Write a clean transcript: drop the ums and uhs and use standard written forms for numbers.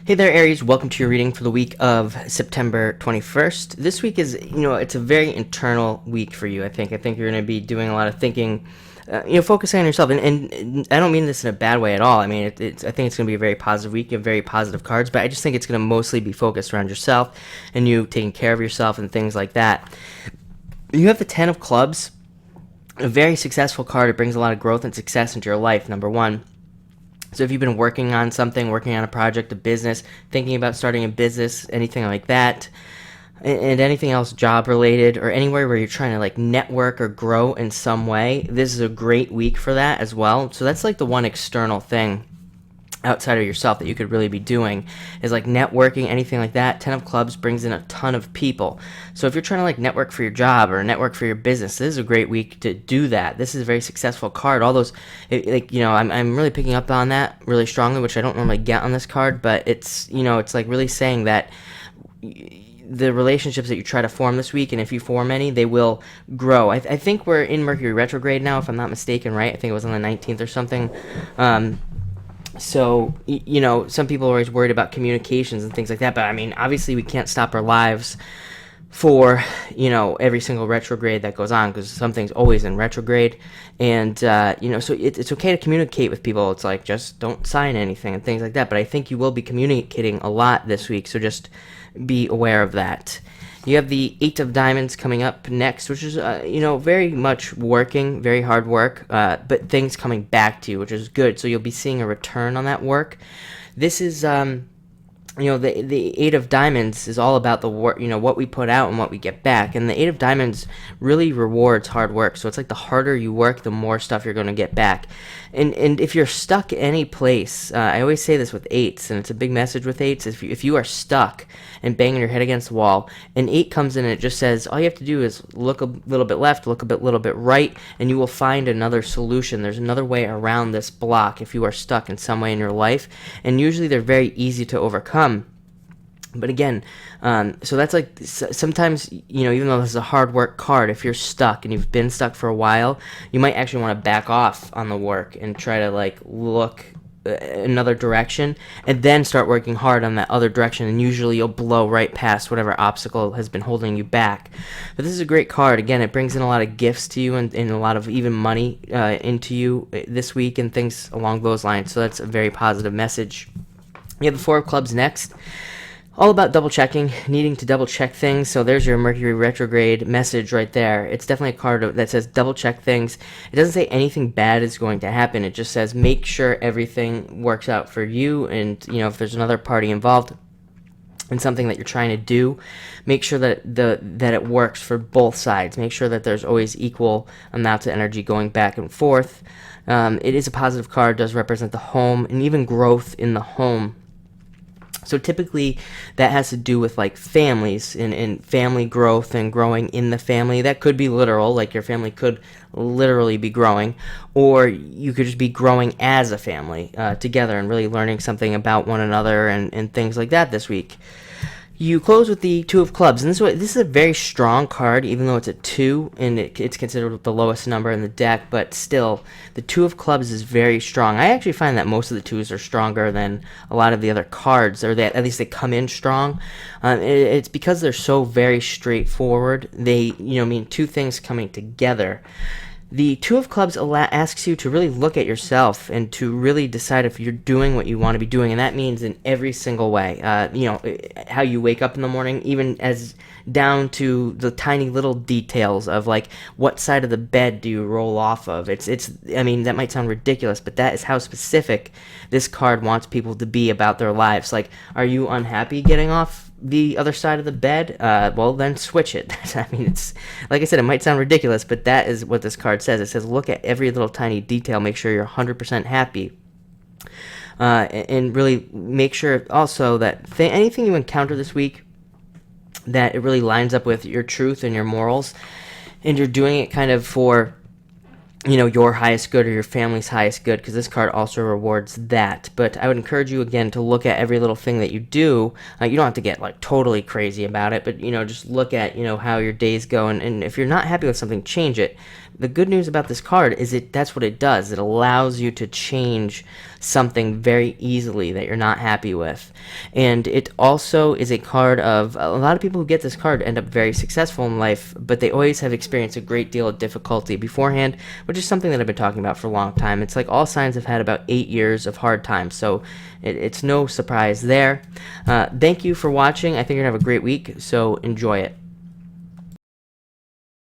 Hey there, Aries. Welcome to your reading for the week of September 21st. This week is, it's a very internal week for you, I think. I think you're going to be doing a lot of thinking, focusing on yourself. And I don't mean this in a bad way at all. I mean, I think it's going to be a very positive week. You have very positive cards, but I just think it's going to mostly be focused around yourself and you taking care of yourself and things like that. You have the Ten of Clubs, a very successful card. It brings a lot of growth and success into your life, number one. So if you've been working on something, working on a project, a business, thinking about starting a business, anything like that, and anything else job related or anywhere where you're trying to like network or grow in some way, this is a great week for that as well. So that's like the one external thing outside of yourself that you could really be doing is like networking, anything like that. Ten of Clubs brings in a ton of people. So if you're trying to like network for your job or network for your business, this is a great week to do that. This is a very successful card. All those, I'm really picking up on that really strongly, which I don't normally get on this card, but it's like really saying that the relationships that you try to form this week, and if you form any, they will grow. I think we're in Mercury retrograde now, if I'm not mistaken, right? I think it was on the 19th or something. So, some people are always worried about communications and things like that, but I mean, obviously we can't stop our lives for, every single retrograde that goes on, because something's always in retrograde, and, so it's okay to communicate with people. It's like, just don't sign anything and things like that, but I think you will be communicating a lot this week, so just be aware of that. You have the Eight of Diamonds coming up next, which is, very much working, very hard work, but things coming back to you, which is good. So you'll be seeing a return on that work. This is, the Eight of Diamonds is all about the work, what we put out and what we get back. And the Eight of Diamonds really rewards hard work. So it's like the harder you work, the more stuff you're going to get back. And if you're stuck any place, I always say this with eights, and it's a big message with eights. If you are stuck and banging your head against the wall, an eight comes in and it just says, all you have to do is look a little bit left, look a little bit right, and you will find another solution. There's another way around this block if you are stuck in some way in your life. And usually they're very easy to overcome. But again, so that's like sometimes, even though this is a hard work card, if you're stuck and you've been stuck for a while, you might actually want to back off on the work and try to like look another direction and then start working hard on that other direction, and usually you'll blow right past whatever obstacle has been holding you back. But this is a great card. Again, it brings in a lot of gifts to you and a lot of even money into you this week and things along those lines. So that's a very positive message. You have the Four of Clubs next. All about double checking, needing to double check things. So there's your Mercury retrograde message right there. It's definitely a card that says double check things. It doesn't say anything bad is going to happen. It just says make sure everything works out for you, and if there's another party involved in something that you're trying to do, make sure that it works for both sides. Make sure that there's always equal amounts of energy going back and forth. It is a positive card, does represent the home and even growth in the home. So typically that has to do with like families and family growth and growing in the family. That could be literal, like your family could literally be growing, or you could just be growing as a family together and really learning something about one another and things like that this week. You close with the Two of Clubs, and this is a very strong card, even though it's a 2, and it's considered the lowest number in the deck, but still, the Two of Clubs is very strong. I actually find that most of the 2s are stronger than a lot of the other cards, or that at least they come in strong. It's because they're so very straightforward. They, mean two things coming together. The Two of Clubs asks you to really look at yourself and to really decide if you're doing what you want to be doing, and that means in every single way. How you wake up in the morning, even as down to the tiny little details of like what side of the bed do you roll off of. I mean, that might sound ridiculous, but that is how specific this card wants people to be about their lives. Like, are you unhappy getting off the other side of the bed? Well, then switch it. I mean, it's like I said, it might sound ridiculous, but that is what this card says. It says look at every little tiny detail, make sure you're 100% happy, and really make sure also that anything you encounter this week, that it really lines up with your truth and your morals, and you're doing it kind of for your highest good or your family's highest good, because this card also rewards that. But I would encourage you again to look at every little thing that you do. You don't have to get like totally crazy about it, but just look at how your days go, and if you're not happy with something, change it. The good news about this card is that's what it does. It allows you to change something very easily that you're not happy with. And it also is a card of a lot of people who get this card end up very successful in life, but they always have experienced a great deal of difficulty beforehand, which is something that I've been talking about for a long time. It's like all signs have had about 8 years of hard times, so it's no surprise there. Thank you for watching. I think you're going to have a great week, so enjoy it.